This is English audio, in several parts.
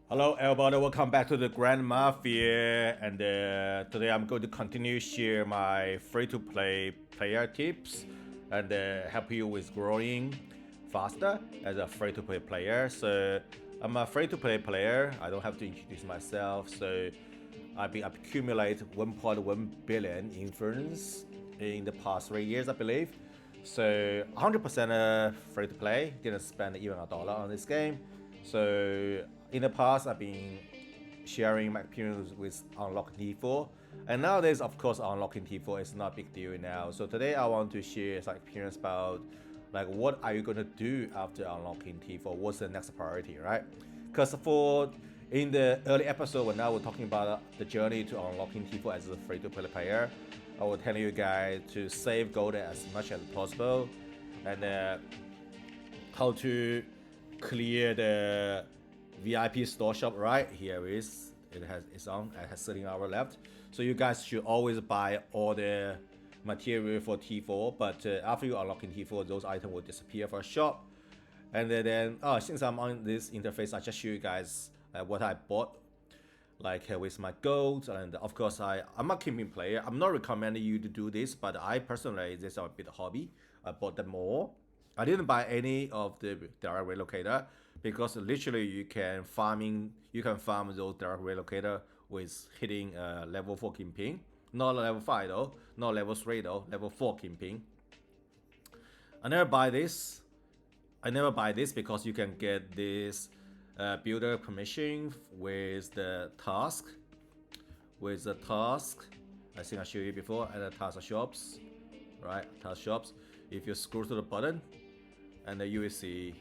Hello, everybody. Welcome back to the Grand Mafia, and today I'm going to continue share my free-to-play player tips and help you with growing faster as a free-to-play player. So I'm a free-to-play player. I don't have to introduce myself. So I've been accumulate 1.1 billion influence in the past 3 years, I believe. So 100% free to play. Didn't spend even a dollar on this game. So in the past, I've been sharing my experience with unlocking T4, and nowadays, of course, unlocking T4 is not a big deal now. So today, I want to share some experience about like what are you gonna do after unlocking T4? What's the next priority, right? Because for in the early episode when I was talking about the journey to unlocking T4 as a free-to-play player, I will tell you guys to save gold as much as possible, and how to clear the VIP store shop. Right here is it has it's on. It has 13 hours left, so you guys should always buy all the material for T4. But after you unlock in T4, those items will disappear from shop. And then since I'm on this interface, I just show you guys what I bought, like with my gold. And of course, I'm a keeping player. I'm not recommending you to do this, but I personally, this is a bit hobby. I bought them all. I didn't buy any of the direct relocator because literally you can farm those direct relocator with hitting level 4 Kingpin. Not level 5 though, not level 3 though, level 4 Kingpin. I never buy this. I never buy this because you can get this builder permission with the task. With the task, I think I showed you before, and the task shops, right? Task shops. If you scroll to the button, and then you will see,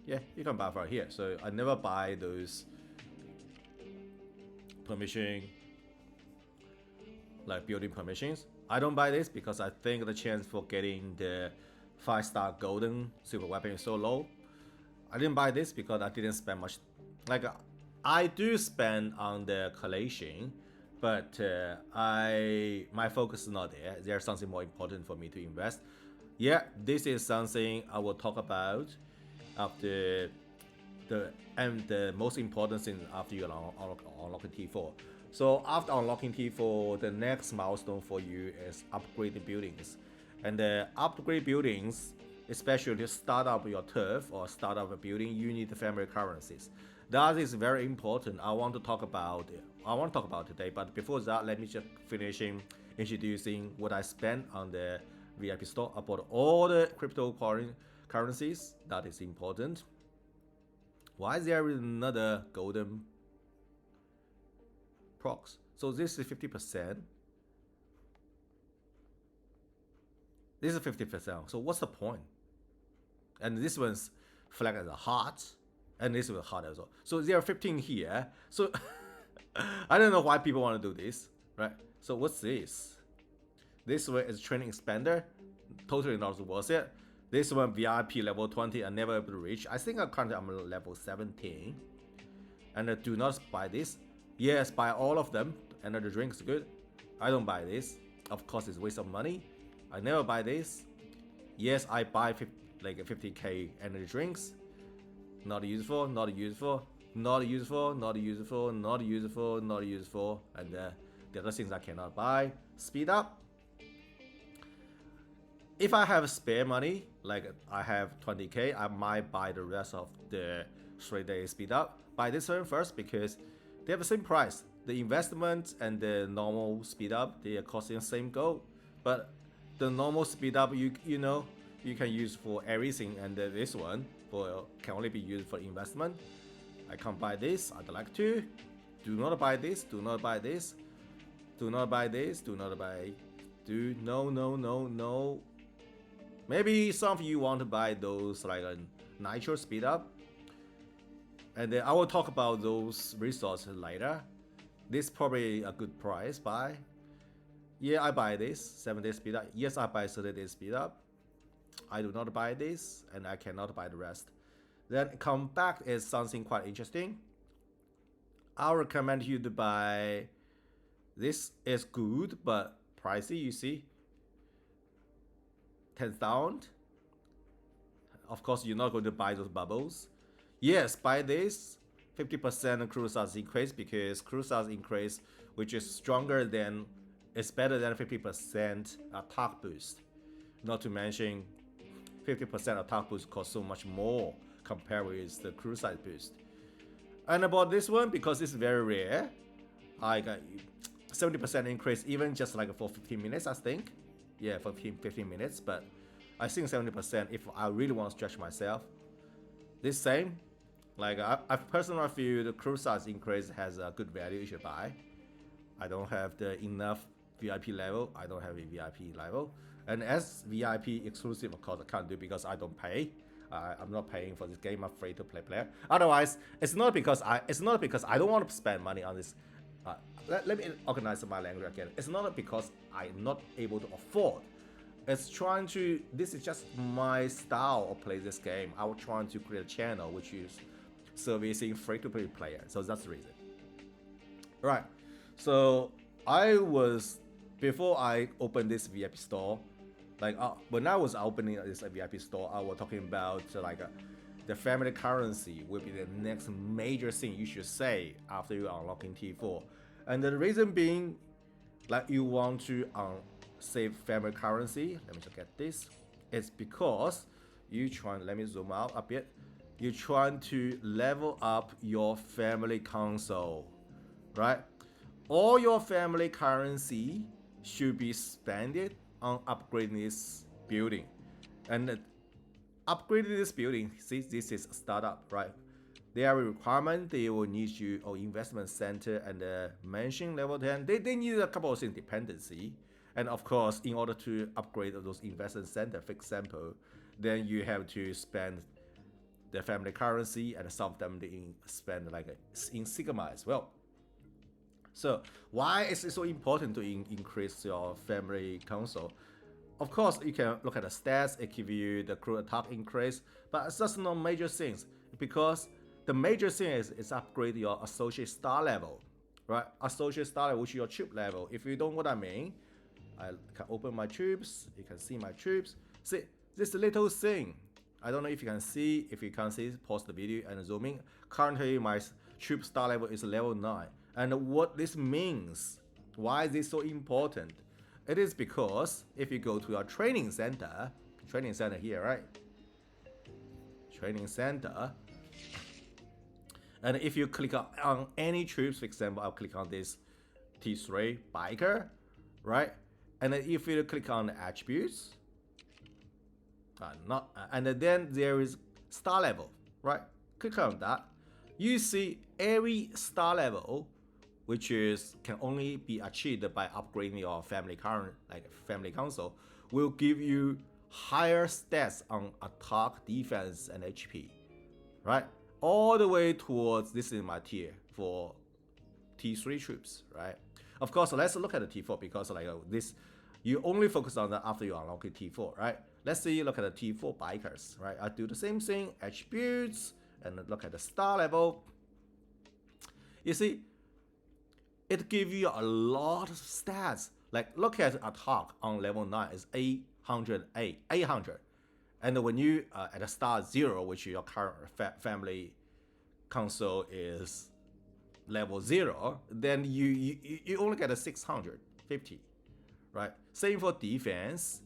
yeah, you can buy from here. So I never buy those permission, like building permissions. I don't buy this because I think the chance for getting the 5-star golden super weapon is so low. I didn't buy this because I didn't spend much. Like I do spend on the collation, but my focus is not there. There's something more important for me to invest. Yeah, this is something I will talk about after the most important thing after you unlock T4. So after unlocking T4, the next milestone for you is upgrading buildings. And the upgrade buildings, especially to start up your turf or start up a building, you need the family currencies. That is very important. I want to talk about today. But before that, let me just finishing introducing what I spent on the VIP store. I bought all the currencies. That is important. Why is there another golden procs? So this is 50%. This is 50%. So what's the point? And this one's flagged as a heart, and this one's heart as well. So there are 15 here. So I don't know why people want to do this, right? So what's this? This one is training expander, totally not worth it. This one VIP level 20, I never able to reach. I think currently I'm level 17. And do not buy this. Yes, buy all of them. And the drink is good. I don't buy this. Of course, it's waste of money. I never buy this. Yes, I buy 50k energy drinks. Not useful, not useful, not useful, not useful, not useful, not useful. And the other things I cannot buy. Speed up. If I have spare money, like I have 20k, I might buy the rest of the 3-day speed up. Buy this one first because they have the same price. The investment and the normal speed up, they are costing the same gold. But the normal speed up, you know, you can use for everything, and this one can only be used for investment. I can't buy this. I'd like to. Do not buy this. Do not buy this. Do not buy this. Do not buy. No. Maybe some of you want to buy those like a nitro speed up, and then I will talk about those resources later. This is probably a good price buy. Yeah, I buy this 7-day speed up. Yes, I buy 30-day speed up. I do not buy this, and I cannot buy the rest. Then compact is something quite interesting. I recommend you to buy. This is good, but pricey. You see, 10,000. Of course, you're not going to buy those bubbles. Yes, buy this. 50% crew size increase, because crew size increase, which is stronger than, it's better than 50% attack boost. Not to mention 50% attack boost costs so much more compared with the crew size boost. And about this one, because it's very rare, I got 70% increase, even just like for 15 minutes, I think. Yeah, for 15 minutes, but I think 70% if I really want to stretch myself. This same, like I personally feel the crew size increase has a good value, you should buy. I don't have the enough VIP level, I don't have a VIP level. And as VIP exclusive, of course, I can't do because I don't pay. I'm not paying for this game. I'm free to play player. Otherwise, it's not because I don't want to spend money on this. Let me organize my language again. It's not because I'm not able to afford. It's trying to. This is just my style of play this game. I was trying to create a channel which is servicing free-to-play players. So that's the reason. Right. So I was, before I opened this VIP store, like when I was opening this VIP store, I was talking about the family currency will be the next major thing you should say after you unlocking T4. And the reason being, like you want to save family currency, let me just get this, it's because you trying, let me zoom out a bit, you're trying to level up your family console, right? All your family currency should be spent on upgrading this building. And upgrading this building, since this is a startup, right? There are requirements. They will need you or investment center and mansion level 10. They need a couple of things, dependency. And of course, in order to upgrade those investment center, for example, then you have to spend the family currency, and some of them they spend like in Sigma as well. So why is it so important to increase your family console? Of course, you can look at the stats. It gives you the crew attack increase, but it's just not major things, because the major thing is upgrade your associate star level, right? Associate star level, which is your troop level. If you don't know what I mean, I can open my troops. You can see my troops. See this little thing. I don't know if you can see. If you can't see, pause the video and zoom in. Currently, my troop star level is level 9. And what this means, why is this so important? It is because if you go to our training center here, right? Training center. And if you click on any troops, for example, I'll click on this T3 biker, right? And then if you click on the attributes, and then there is star level, right? Click on that. You see every star level, which is can only be achieved by upgrading your family console, will give you higher stats on attack, defense, and HP, right? All the way towards, this is my tier for T3 troops, right? Of course, let's look at the T4, because like this, you only focus on that after you unlock T4, right? Let's see, look at the T4 bikers, right? I do the same thing, attributes, and look at the star level. You see, it gives you a lot of stats. Like look at attack on level 9 is 800. And when you at a star 0, which your current family console is level 0, then you only get a 650, right? Same for defense,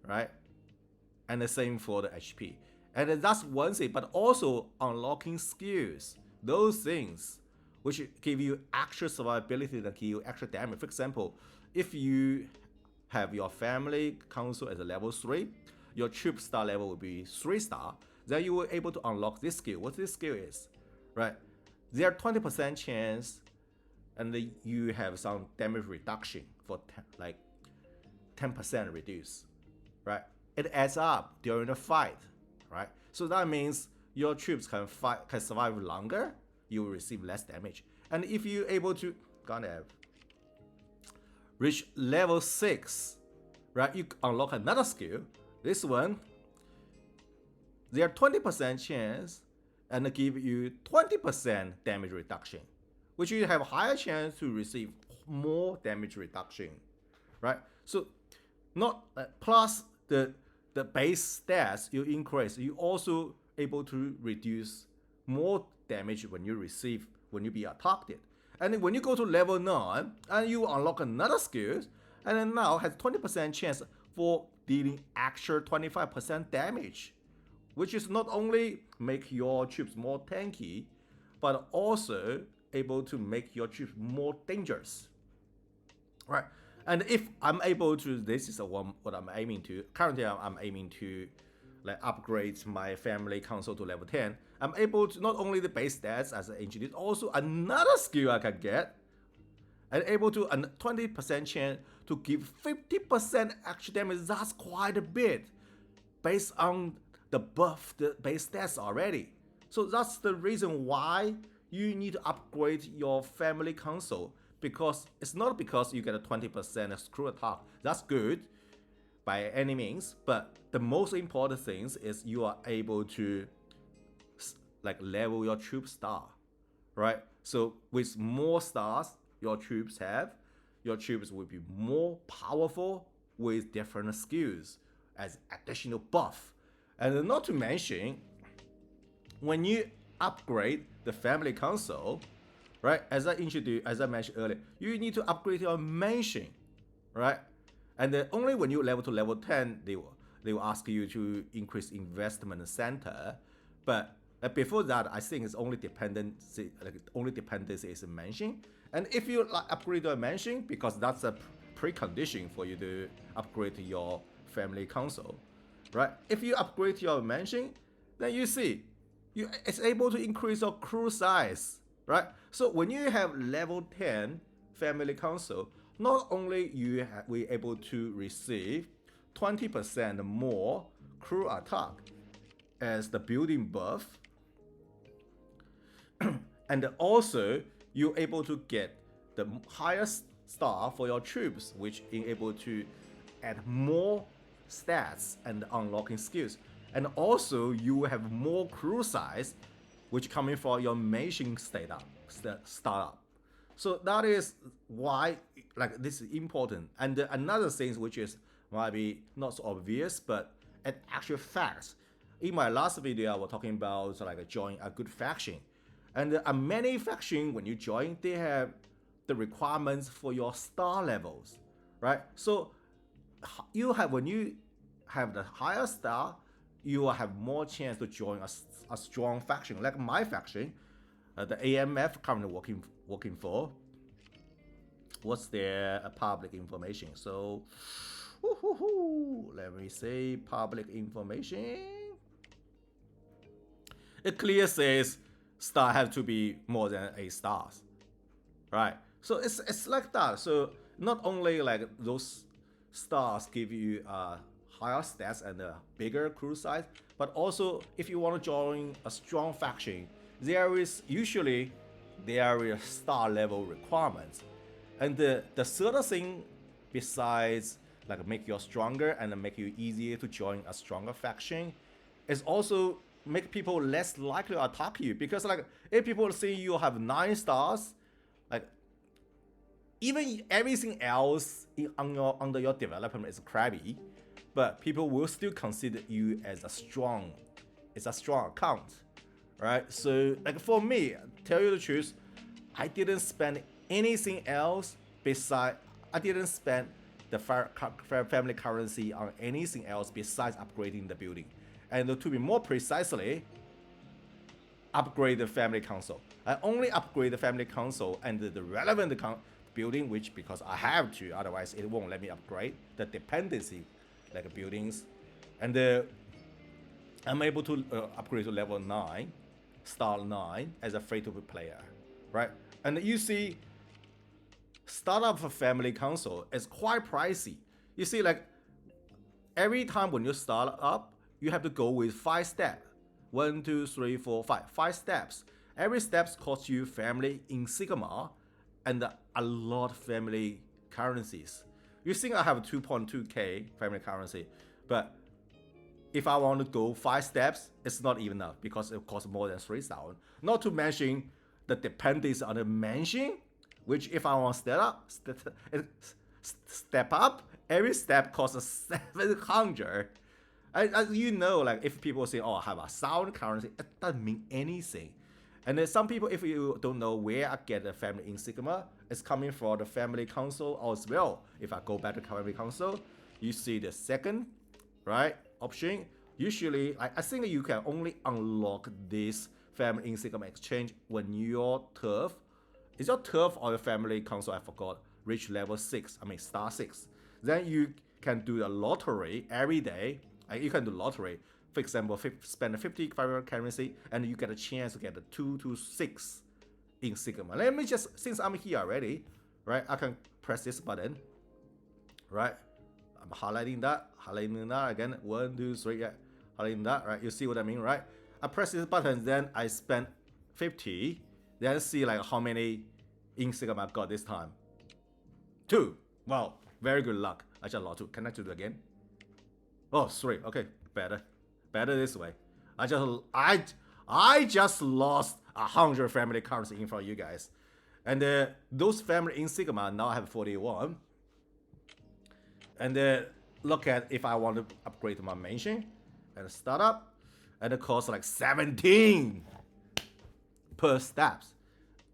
right? And the same for the HP. And that's one thing, but also unlocking skills, those things which give you extra survivability and give you extra damage. For example, if you have your family console as a level 3, your troop star level will be 3 star, then you will able to unlock this skill. What this skill is, right? There are 20% chance, and you have some damage reduction for like 10% reduce, right? It adds up during the fight, right? So that means your troops can survive longer. You will receive less damage, and if you're able to reach level 6, right? You unlock another skill. This one, there are 20% chance, and give you 20% damage reduction, which you have a higher chance to receive more damage reduction, right? So, not plus the base stats you increase, you also able to reduce more damage when you be attacked. And then when you go to level 9 and you unlock another skill, and then now has 20% chance for dealing actual 25% damage, which is not only make your troops more tanky, but also able to make your troops more dangerous. Right. And if I'm able to, this is what I'm aiming to. Currently, I'm aiming to like upgrade my family console to level 10. I'm able to not only the base stats as I introduced, also another skill I can get, and able to a 20% chance to give 50% actual damage. That's quite a bit based on the buff, the base stats already. So that's the reason why you need to upgrade your family console, because it's not because you get a 20% screw attack. That's good by any means, but the most important thing is you are able to like level your troop star, right? So with more stars your troops have, your troops will be more powerful with different skills as additional buff. And not to mention, when you upgrade the family console, right? As I mentioned earlier, you need to upgrade your mansion, right? And then only when you level to level 10, they will ask you to increase investment center. But before that, I think it's only dependency is a mansion. And if you upgrade your mansion, because that's a precondition for you to upgrade your family console, right? If you upgrade your mansion, then you see it's able to increase your crew size, right? So when you have level 10 family console, not only we able to receive 20% more crew attack as the building buff, and also you're able to get the highest star for your troops, which is able to add more stats and unlocking skills. And also you have more crew size, which coming from your mansion startup. So that is why like this is important. And another thing which is might be not so obvious, but an actual fact. In my last video, I was talking about like join a good faction. And many factions, when you join, they have the requirements for your star levels, right? So when you have the higher star, you will have more chance to join a strong faction. Like my faction, the AMF currently working for. What's their public information? So, let me say public information. It clearly says star have to be more than 8 stars, right? So it's like that. So not only like those stars give you higher stats and a bigger crew size, but also if you want to join a strong faction, there is star level requirements. And the third thing besides like make you stronger and make you easier to join a stronger faction is also make people less likely to attack you, because like if people see you have 9 stars, like even everything else under your development is crappy, but people will still consider you as a strong account, right? So like for me, tell you the truth, I didn't spend anything else besides I didn't spend the family currency on anything else besides upgrading the building. And to be more precisely, upgrade the family console. I only upgrade the family console and the relevant building, which because I have to, otherwise it won't let me upgrade the dependency like buildings. And I'm able to upgrade to level 9, star 9 as a free-to-play player, right? And you see, startup for family console is quite pricey. You see, like every time when you start up, you have to go with 5 steps. 1, 2, 3, 4, 5. 5 steps. Every step costs you family in Sigma and a lot of family currencies. You think I have 2.2k family currency, but if I want to go 5 steps, it's not even enough because it costs more than 3,000. Not to mention the dependency on the mansion, which if I want to step up, every step costs 700. As you know, like if people say, "Oh, I have a sound currency," it doesn't mean anything. And then some people, if you don't know where I get the family Insignia, it's coming from the family console as well. If I go back to family console, you see the second, right, option. Usually, I think you can only unlock this family Insignia exchange when your turf, is your turf or your family console, I forgot, reach level 6, I mean star 6. Then you can do a lottery every day. You can do lottery. For example, spend 50 currency and you get a chance to get a 2 to 6 Insignia. Let me just, since I'm here already, right, I can press this button, right? I'm highlighting that again. 1, 2, 3, yeah, highlighting that, right? You see what I mean, right? I press this button, then I spend 50, then see like how many Insignia I got this time. 2. Wow, very good luck. I just lost 2. Can I do it again? Oh, 3. Okay, better this way. I just lost 100 family currency in front of you guys, and those family Insignia now I have 41. And look at if I want to upgrade my mansion and start up, and it costs like 17 per steps.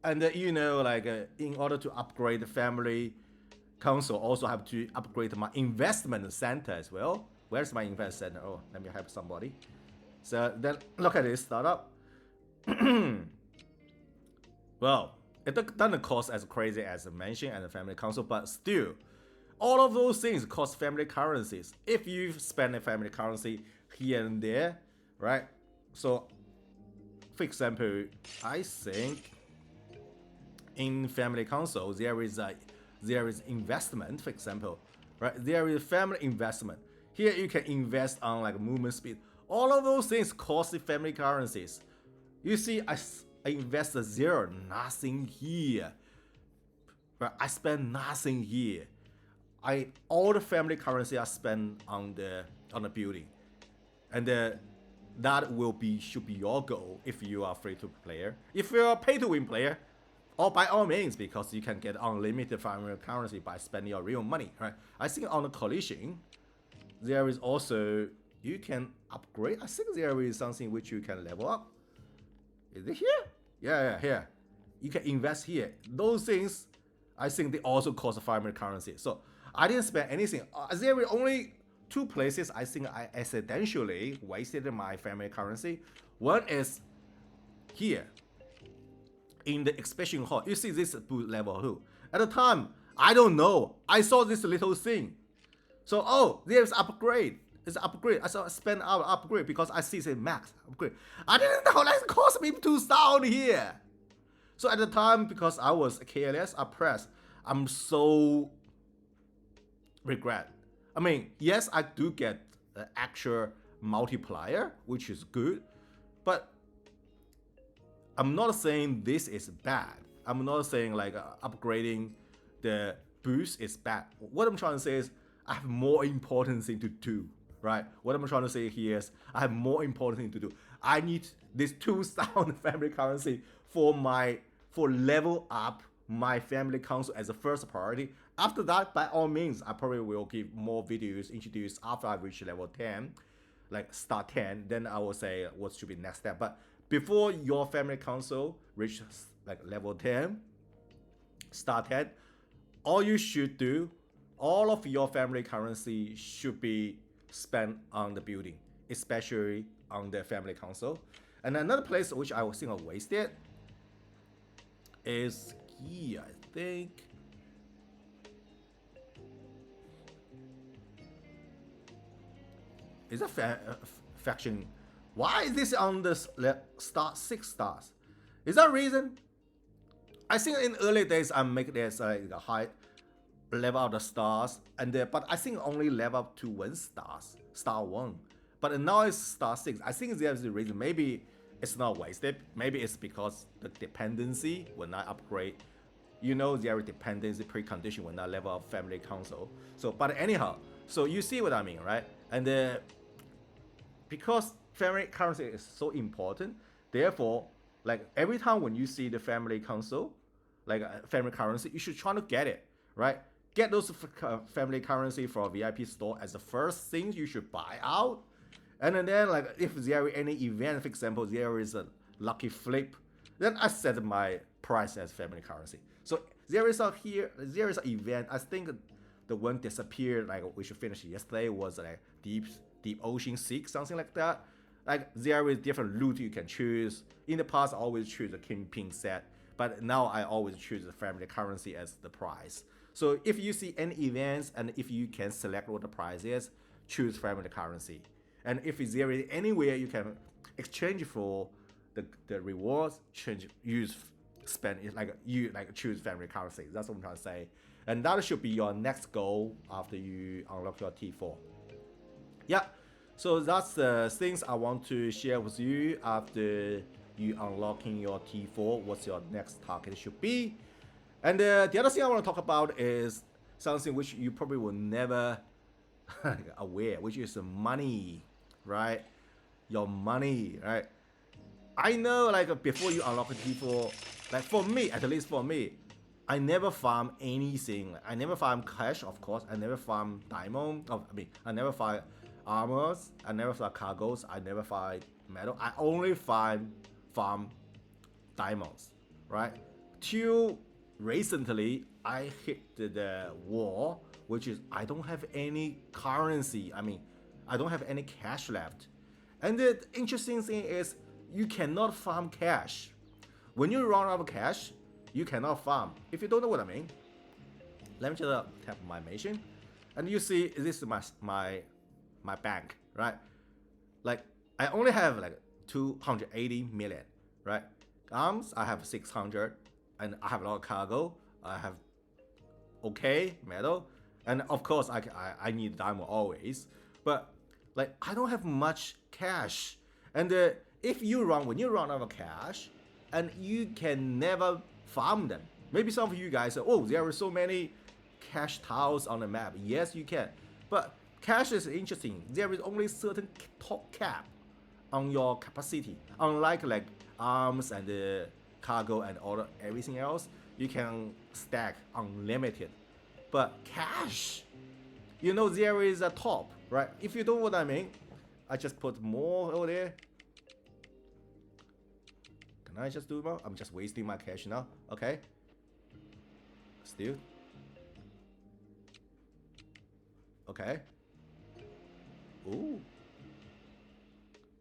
And you know, like in order to upgrade the family console, also have to upgrade my investment center as well. Where's my investment center? Oh, let me help somebody. So then look at this startup. Well, it doesn't cost as crazy as the mansion and the family console, but still, all of those things cost family currencies. If you spend a family currency here and there, right? So, for example, I think in family console there is investment, for example, right? There is family investment. Here you can invest on like movement speed. All of those things cost the family currencies. You see, I invest 0, nothing here. Right? I spend nothing here. All the family currency I spend on the building, and that should be your goal if you are free to player. If you are pay to win player, or by all means, because you can get unlimited family currency by spending your real money, right? I think on the collision, there is also, you can upgrade. I think there is something which you can level up. Is it here? Yeah, here. You can invest here. Those things, I think they also cost family currency. So I didn't spend anything. There were only 2 places I think I accidentally wasted my family currency. One is here in the expansion hall. You see this booth level 2. At the time, I don't know. I saw this little thing. So, oh, there's upgrade. It's an upgrade. I spend out upgrade because I see the max upgrade. I didn't know that cost me 2 stars on here. So at the time, because I was careless, I pressed. I'm so regret. I mean, yes, I do get the actual multiplier, which is good, but I'm not saying this is bad. I'm not saying like upgrading the boost is bad. What I'm trying to say is I have more important thing to do, right? What I'm trying to say here is I have more important thing to do. I need this 2 star on the family currency for level up my family console as a first priority. After that, by all means, I probably will give more videos introduced after I reach level 10, like start 10. Then I will say what should be next step. But before your family console reaches like level 10, start 10, all you should do, all of your family currency should be spent on the building, especially on the family console. And another place which I think I wasted is here, I think. Is a faction. Why is this on the star 6 stars? Is that reason? I think in early days I make this a high level of the stars, and but I think only level up to 1 star 1. But now it's star 6. I think there's a reason. Maybe it's not wasted. Maybe it's because the dependency when I upgrade. You know, there is dependency precondition when I level up family console. So, but anyhow, so you see what I mean, right? And because family currency is so important, therefore, like every time when you see the family console, like family currency, you should try to get it, right? Get those family currency from VIP store as the first thing you should buy out. And then like if there is any event, for example, there is a lucky flip, then I set my price as family currency. So there is an event. I think the one disappeared, like we should finish yesterday, was like deep ocean 6, something like that. Like there is different route you can choose. In the past, I always choose the kingpin set, but now I always choose the family currency as the price. So if you see any events and if you can select what the price is, choose family currency. And if there is anywhere you can exchange for the rewards, spend it like you like choose family currency. That's what I'm trying to say. And that should be your next goal after you unlock your T4. Yeah. So that's the things I want to share with you after you unlocking your T4. What's your next target should be. And the other thing I want to talk about is something which you probably will never aware, which is money, right? Your money, right? I know, like before you unlock a T4, like for me, at least for me, I never farm anything. I never farm cash, of course. I never farm diamond. I never farm armors. I never farm cargoes. I never farm metal. I only farm diamonds, right? Till recently, I hit the wall, which is I don't have any currency. I don't have any cash left. And the interesting thing is, you cannot farm cash. When you run out of cash, you cannot farm. If you don't know what I mean, let me just tap my machine, and you see this is my bank, right? Like I only have like 280 million, right? Arms I have 600, and I have a lot of cargo. I have okay metal, and of course I need diamond always, but like I don't have much cash. And when you run out of cash, and you can never farm them. Maybe some of you guys say, oh, there are so many cash tiles on the map. Yes, you can, but cash is interesting. There is only certain top cap on your capacity. Unlike like arms and the cargo and everything else, you can stack unlimited. But cash, there is a top, right? If you know what I mean, I just put more over there. Can I just do more? I'm just wasting my cash now. Okay. Still. Okay. Ooh.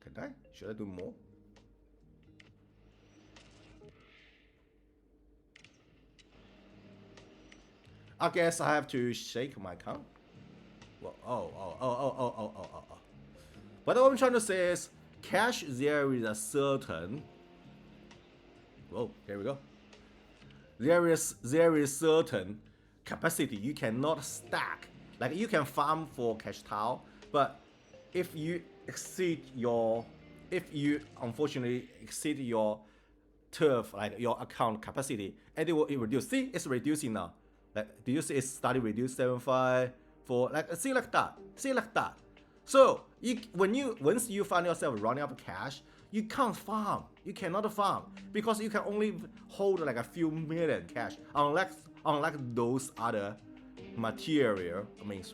Can I? Should I do more? I guess I have to shake my account. Well, oh. But what I'm trying to say is, cash, there is a certain. Whoa, here we go. There is certain capacity you cannot stack. Like you can farm for cash tile, but if you unfortunately exceed your turf, like your account capacity, and it will reduce. See, it's reducing now. Like, do you see it's starting to reduce 7.5 for like see like that. So once you find yourself running out of cash, you can't farm. You cannot farm because you can only hold like a few million cash. Unlike those other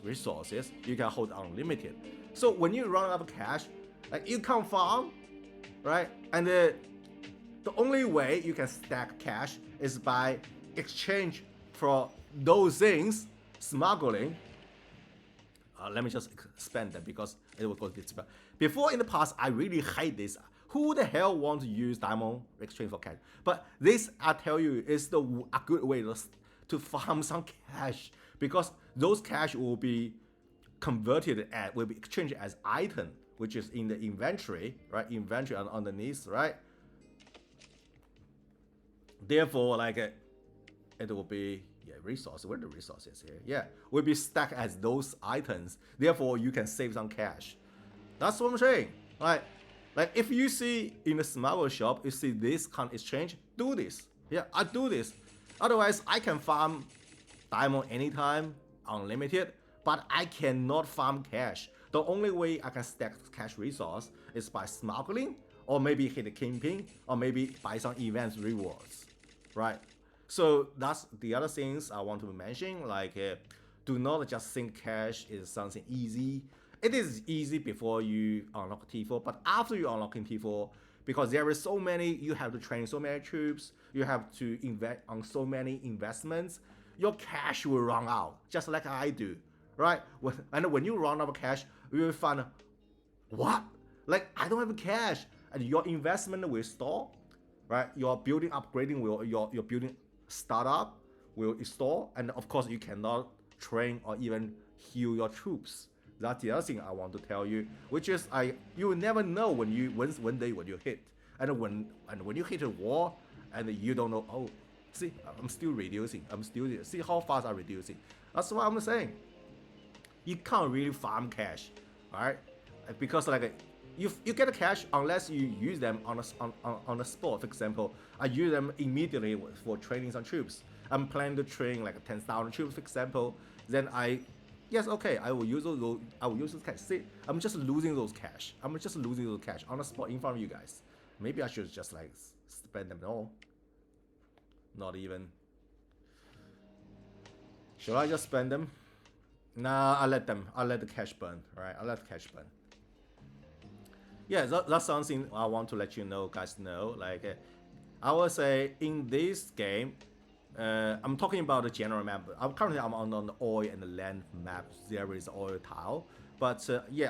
resources, you can hold unlimited. So when you run out of cash, like you can't farm, right? And the only way you can stack cash is by exchange for those things, smuggling. Let me just expand that because it will go this. Before in the past, I really hate this. Who the hell wants to use diamond exchange for cash? But this, I tell you, is a good way to farm some cash, because those cash will be will be exchanged as item, which is in the inventory, right? Inventory underneath, right? Therefore, like it will be resource. Where the resources here? Yeah, will be stacked as those items. Therefore, you can save some cash. That's what I'm saying, right? Like if you see in the smuggle shop, you see this kind of exchange, do this. Yeah, I do this. Otherwise, I can farm diamond anytime, unlimited, but I cannot farm cash. The only way I can stack cash resource is by smuggling, or maybe hit the kingpin, or maybe buy some events rewards, right? So that's the other things I want to mention. Like, do not just think cash is something easy. It is easy before you unlock T4, but after you unlock T4, because there is so many, you have to train so many troops, you have to invest on so many investments, your cash will run out, just like I do, right? And when you run out of cash, you will find, what? Like, I don't have cash, and your investment will stall, right? Your building upgrading will, your building startup will stall, and of course you cannot train or even heal your troops. That's the other thing I want to tell you, which is you will never know when you one day when you hit, and when you hit a wall, and you don't know. Oh, see, I'm still reducing. See how fast I'm reducing. That's what I'm saying. You can't really farm cash, right? Because like you get the cash unless you use them on a spot. For example, I use them immediately for training some troops. I'm planning to train like 10,000 troops, for example. Then yes, okay, I will use those. I will use those cash. See, I'm just losing those cash. I'm just losing those cash on the spot in front of you guys. Maybe I should just like spend them all. Not even. Should I just spend them? Nah, I let the cash burn. Right, I let the cash burn. Yeah, that's something I want to let you know, guys. Know, like, I would say in this game. I'm talking about the general map. Currently I'm on the oil and the land map. There is oil tile, but yeah,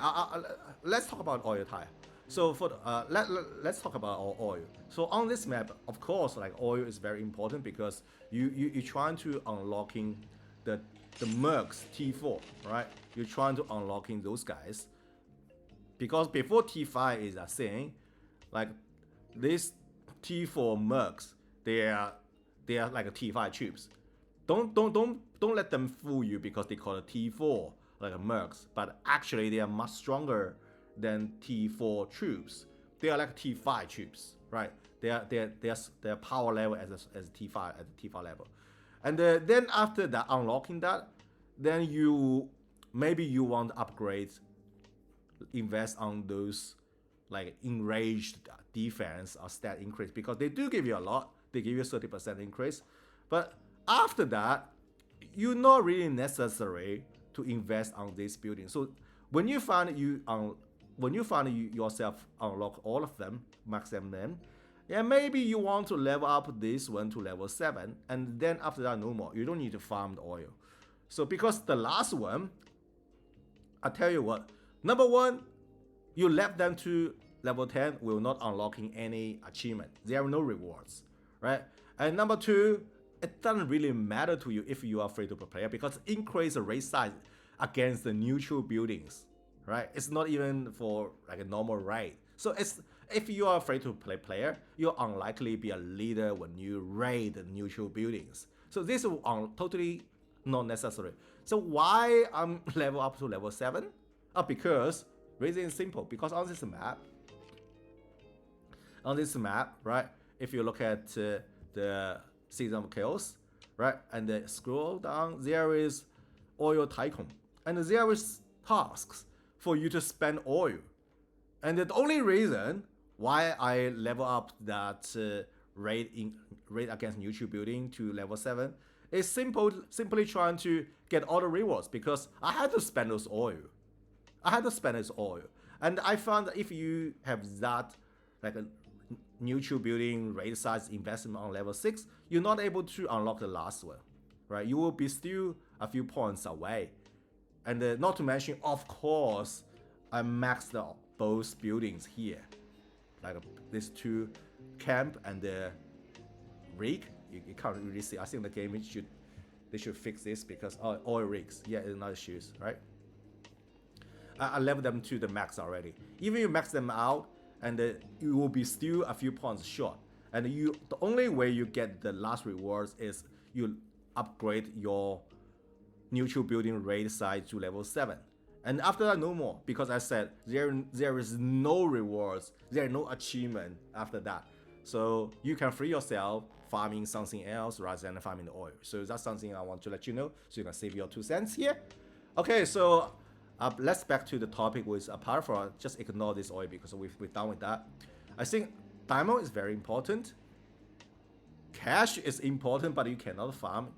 let's talk about oil tile. So for let's talk about our oil. So on this map, of course, like oil is very important because you're trying to unlocking the mercs T4, right? You're trying to unlocking those guys because before T5 is a thing, like this T4 mercs, they are like a T5 troops. Don't let them fool you because they call it T4 like a mercs, but actually they are much stronger than T4 troops. They are like T5 troops, right? Their power level as T5 at the T5 level, and then after that unlocking that, then maybe you want to upgrade, invest on those like enraged defense or stat increase because they do give you a lot. They give you a 30% increase, but after that, you're not really necessary to invest on this building. So when you find yourself unlock all of them, max them, yeah, maybe you want to level up this one to level 7, and then after that, no more. You don't need to farm the oil. So because the last one, I tell you what, number one, you left them to level 10 will not unlocking any achievement. There are no rewards. Right? And number two, it doesn't really matter to you if you are free-to-play player because increase the raid size against the neutral buildings, right? It's not even for like a normal raid. So if you are a free-to-play player, you're unlikely to be a leader when you raid the neutral buildings. So this is totally not necessary. So why I'm level up to level 7? Because reason is simple. Because on this map, right? If you look at the season of chaos, right, and scroll down, there is oil tycoon, and there is tasks for you to spend oil, and the only reason why I level up that raid against neutral building to level 7 is simply trying to get all the rewards because I had to spend those oil. And I found that if you have that like a neutral building raid size investment on level 6, you're not able to unlock the last one, right? You will be still a few points away. And not to mention, of course, I maxed out both buildings here, like these two camp and the rig. You can't really see. I think the game they should fix this because oil rigs, yeah, it's not issues, right? I leveled them to the max already. Even you max them out, and you will be still a few points short. And the only way you get the last rewards is you upgrade your neutral building raid size to level 7. And after that, no more. Because I said there is no rewards, there is no achievement after that. So you can free yourself farming something else rather than farming the oil. So that's something I want to let you know. So you can save your 2 cents here. Okay, so let's back to the topic with apart from just ignore this oil because we're done with that. I think diamond is very important. Cash is important, but you cannot farm.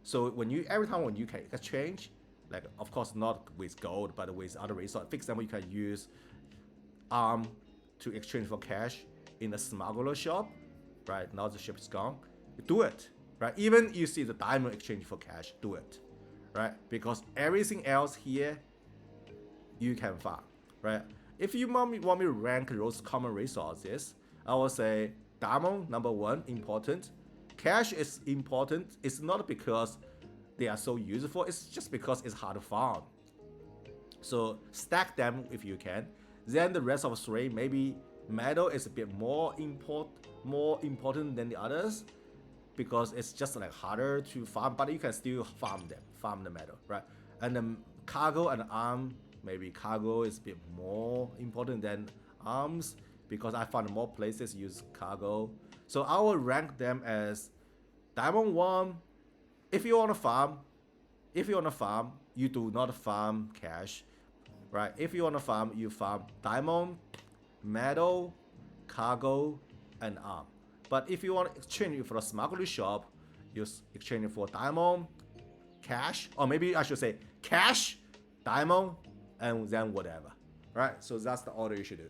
So every time when you can exchange, like of course not with gold, but with other resources. For example, you can use to exchange for cash. in the smuggler shop, right? Now the ship is gone. Do it, right? Even you see the diamond exchange for cash, do it, right? Because everything else here, you can farm, right? If you want me to rank those common resources, I will say diamond number 1 important. Cash is important. It's not because they are so useful. It's just because it's hard to farm. So stack them if you can. Then the rest of 3, maybe metal is a bit more important than the others because it's just like harder to farm, but you can still farm the metal, right? And then cargo and arm, maybe cargo is a bit more important than arms because I found more places use cargo. So I will rank them as diamond 1. If you want to farm, you do not farm cash, right? If you want to farm, you farm diamond, metal, cargo, and arm. But if you want to exchange it for a smuggler shop, you exchange it for diamond, cash, or maybe I should say cash, diamond, and then whatever, right? So that's the order you should do.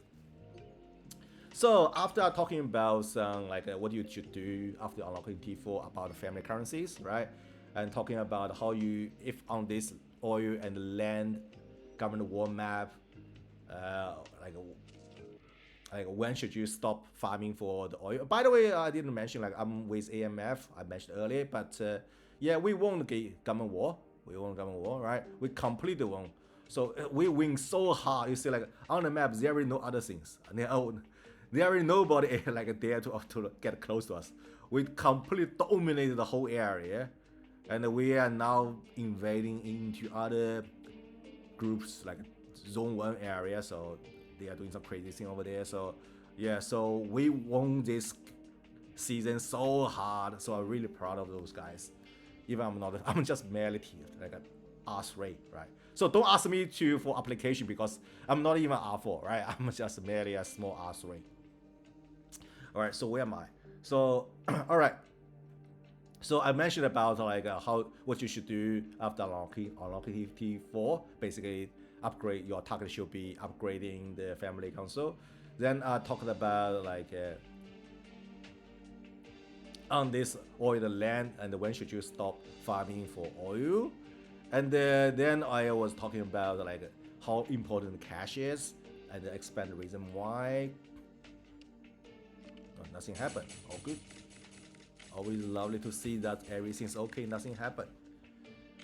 So after talking about some what you should do after unlocking T4 about the family currencies, right? And talking about how you, if on this oil and land government war map, when should you stop farming for the oil? By the way, I didn't mention I'm with AMF. I mentioned earlier, but yeah, we won the government war. Right? We completely won. So we win so hard. You see, on the map, there is no other things. There is nobody dare to get close to us. We completely dominated the whole area, and we are now invading into other groups like Zone 1 area. So they are doing some crazy thing over there. So yeah, so we won this season so hard. So I'm really proud of those guys. Even I'm just merely an R3, right? So don't ask me for application because I'm not even R4, right? I'm just merely a small R3. All right, so where am I? So all right. So I mentioned about what you should do after unlocking T4. Basically, upgrade your target should be upgrading the family console. Then I talked about on this oil land and when should you stop farming for oil. And then I was talking about how important cash is and expand the reason why. Oh, nothing happened. All good. Always lovely to see that everything's okay, nothing happened.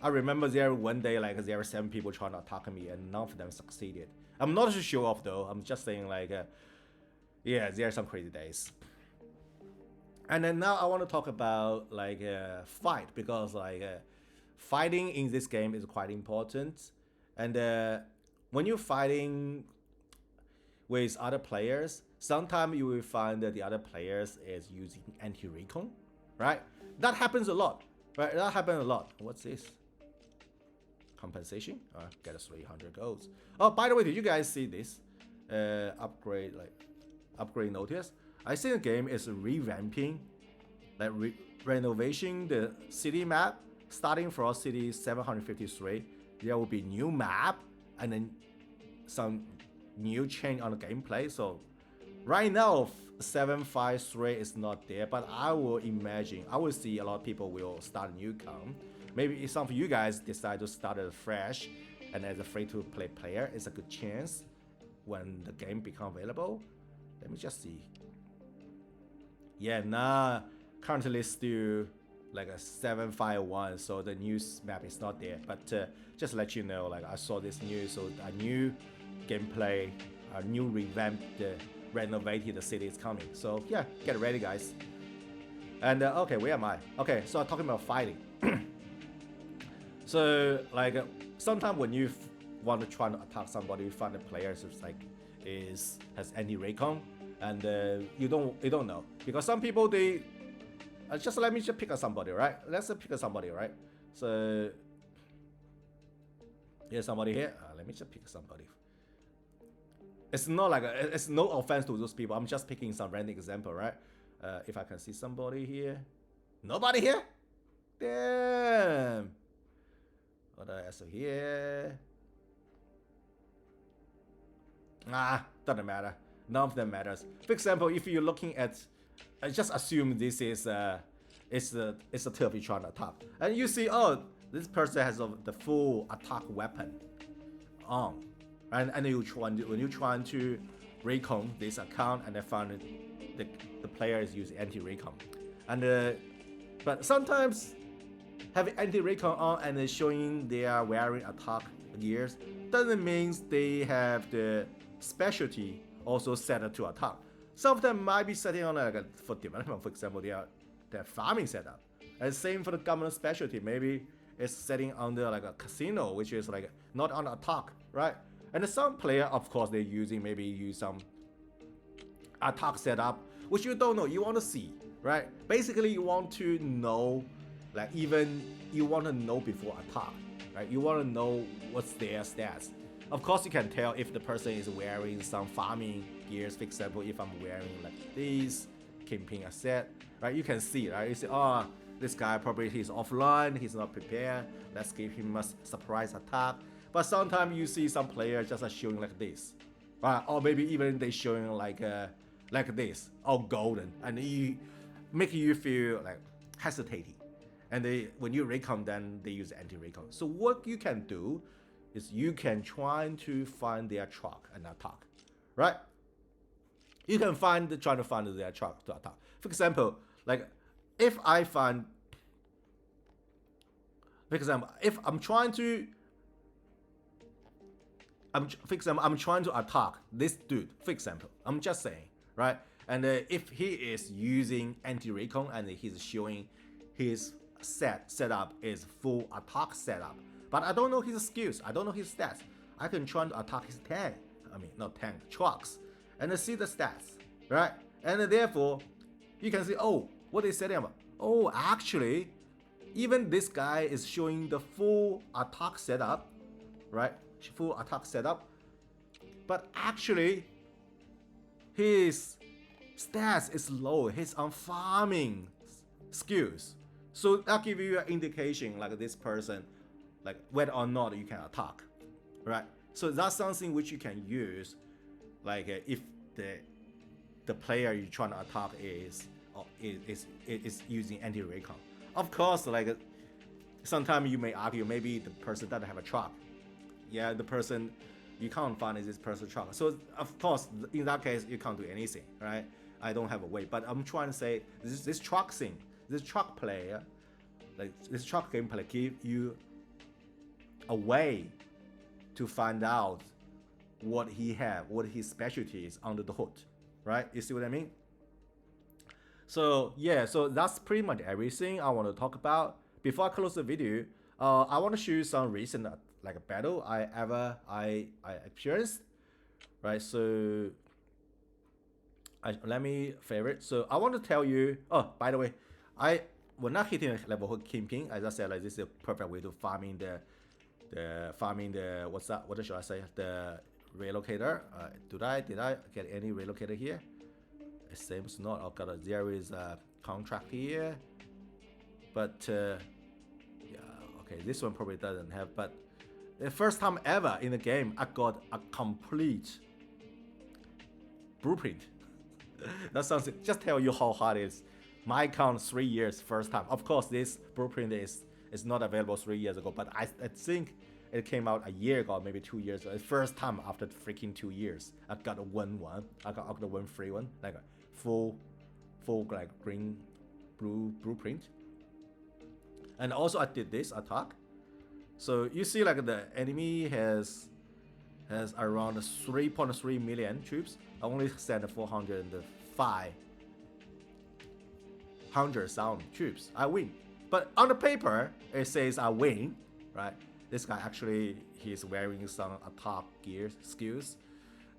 I remember there one day there were 7 people trying to attack me and none of them succeeded. I'm not to show off though. I'm just saying yeah, there are some crazy days. And then now I want to talk about fight because fighting in this game is quite important. And when you're fighting with other players, sometimes you will find that the other players is using anti-recon, right? That happens a lot, right? That happens a lot. What's this? Compensation? Get us 300 golds. Oh, by the way, did you guys see this? Upgrade notice? I think the game is revamping, renovation the city map. Starting from city 753, there will be new map and then some new change on the gameplay. So right now 753 is not there, but I will see a lot of people will start a new count. Maybe if some of you guys decide to start it fresh and as a free-to-play player, it's a good chance when the game become available. Let me just see. Yeah, nah, currently still a 751, so the new map is not there. But just to let you know, I saw this news, so a new gameplay, a new revamped, renovated city is coming. So yeah, get ready, guys. And okay, where am I? Okay, so I'm talking about fighting. So sometimes when you want to try to attack somebody, you find the players has any recon, and you don't know because some people they let me pick somebody, right? Let's pick somebody, right? So here's somebody here. Let me just pick somebody. It's not it's no offense to those people. I'm just picking some random example, right? If I can see somebody here, nobody here. Damn. What else here? Doesn't matter. None of them matters. For example, if you're looking at, just assume this is it's a turf you're trying to attack, and you see, oh, this person has the full attack weapon on, and when you trying to recon this account, and I found the player is using anti-recon, and but sometimes having anti-recon on and showing they are wearing attack gears doesn't mean they have the specialty also set to attack. Some of them might be setting on for development, for example, their farming setup. And same for the government specialty, maybe it's setting under like a casino, which is like not on attack, right? And some player, of course, they're maybe use some attack setup, which you don't know, you want to see, right? Basically, you want to know, like even you want to know before attack, right? You want to know what's their stats. Of course, you can tell if the person is wearing some farming gears. For example, if I'm wearing like this camping asset, right? You can see, right? You say, oh, this guy probably he's offline, he's not prepared. Let's give him a surprise attack. But sometimes you see some players just showing like this, right? Or maybe even they showing like this, or golden, and you make you feel like hesitating. And when you recon, then they use anti-recon. So what you can do is you can try to find their truck and attack, right? You can try to find their truck to attack. For example, like if I find, for example, if I'm trying to, I'm trying to attack this dude. For example, I'm just saying, right? And if he is using anti-recon and he's showing his setup is full attack setup, but I don't know his skills, I don't know his stats. I can try to attack his tank, not tank, trucks, and see the stats, right? And therefore, you can see, oh, what is setting up? Oh, actually, even this guy is showing the full attack setup, right? Full attack setup, but actually, his stats is low. He's on farming skills. So that gives you an indication like this person, like whether or not you can attack, right? So that's something which you can use, like if the player you're trying to attack is using anti-recon. Of course, like sometimes you may argue maybe the person doesn't have a truck. Yeah, the person you can't find is this person's truck. So of course, in that case, you can't do anything, right? I don't have a way, but I'm trying to say this truck thing. This truck player, like this truck gameplay, give you a way to find out what he have, what his specialty is under the hood, right? You see what I mean? So yeah, so that's pretty much everything I want to talk about. Before I close the video, I want to show you some recent like a battle I experienced, right? So let me favorite. So I want to tell you. Oh, by the way, we're not hitting level hook camping. As I said, like this is a perfect way to farming the what's that? What should I say? The relocator. Did I get any relocator here? It seems not. I've got there is a contract here, but yeah, okay, this one probably doesn't have. But the first time ever in the game, I got a complete blueprint. That sounds just tell you how hard it is. My count 3 years first time. Of course, this blueprint is not available 3 years ago, but I think it came out a year ago, maybe 2 years ago. First time after freaking 2 years, I got a 1-1. I got the 1 free one, like a full like green blue blueprint. And also I did this attack. So you see like the enemy has around 3.3 million troops. I only sent 405,000 troops. I win. But on the paper, it says I win, right? This guy actually, he's wearing some attack gear skills.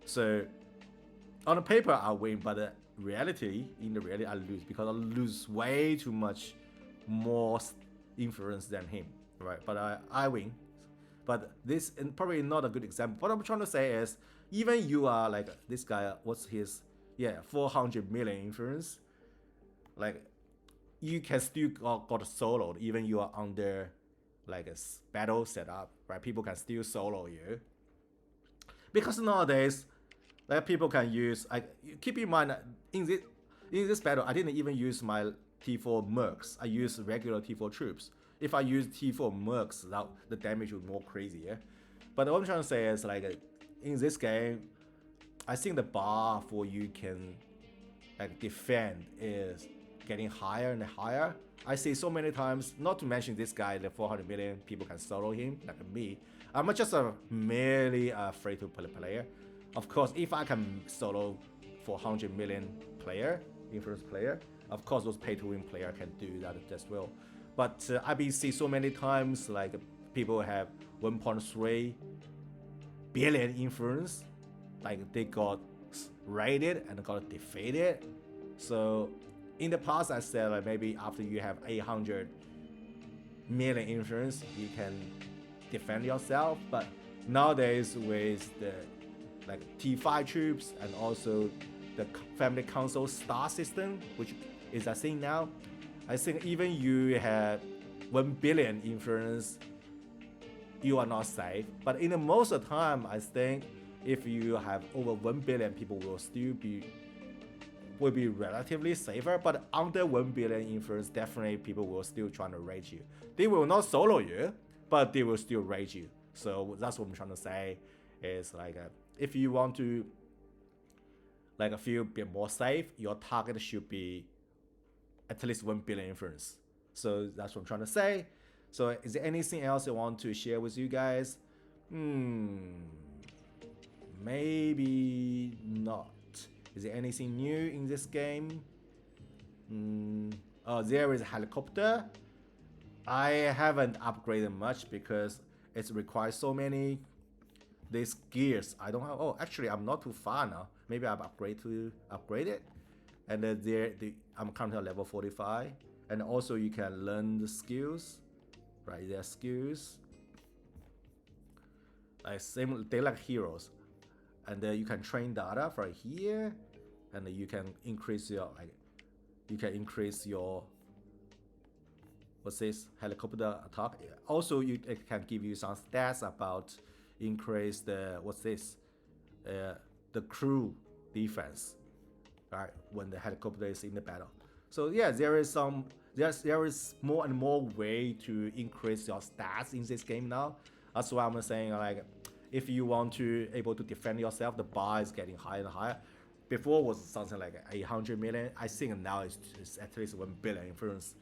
So on the paper, I win, but in the reality, I lose because I lose way too much more influence than him, right? But I win. But this is probably not a good example. What I'm trying to say is, even you are like this guy, what's his, 400 million influence, like you can still got soloed even you are under like a battle setup, right? People can still solo you because nowadays Like people can use. Keep in mind in this battle, I didn't even use my T4 mercs. I use regular T4 troops. If I use T4 mercs, that the damage would be more crazy. Yeah? But what I'm trying to say is like in this game, I think the bar for you can like defend is getting higher and higher. I see so many times, not to mention this guy, the 400 million people can solo him, like me. I'm just a merely free-to-play player. Of course, if I can solo 400 million player, influence player, of course those pay-to-win player can do that as well. But I've been see so many times like people have 1.3 billion influence, like they got raided and got defeated. So in the past, I said like maybe after you have 800 million influence, you can defend yourself. But nowadays with the like T5 troops and also the family console star system, which is a thing now, I think even you have 1 billion influence, you are not safe. But in the most of the time, I think if you have over 1 billion, people will be relatively safer. But under 1 billion influence, definitely people will still trying to raid you. They will not solo you, but they will still raid you. So that's what I'm trying to say. Is like if you want to like feel a bit more safe, your target should be at least 1 billion influence. So that's what I'm trying to say. So is there anything else I want to share with you guys? Maybe not. Is there anything new in this game? Oh, there is a helicopter. I haven't upgraded much because it requires so many these gears. I don't have. Oh, actually, I'm not too far now. Maybe I'll upgrade it. And I'm currently at level 45. And also you can learn the skills. Right, their skills. Like same, they like heroes. And then you can train data from here, and you can increase your what's this, helicopter attack. Also, it can give you some stats about increase the the crew defense, right, when the helicopter is in the battle. So yeah, there is more and more way to increase your stats in this game now. That's why I'm saying like, if you want to able to defend yourself, the bar is getting higher and higher. Before was something like 800 million. I think now it's at least 1 billion influence,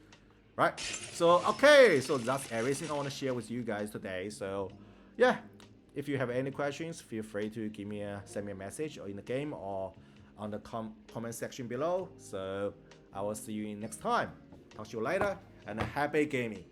right? So okay, so that's everything I want to share with you guys today. So yeah, if you have any questions, feel free to send me a message or in the game or on the comment section below. So I will see you next time. Talk to you later and happy gaming.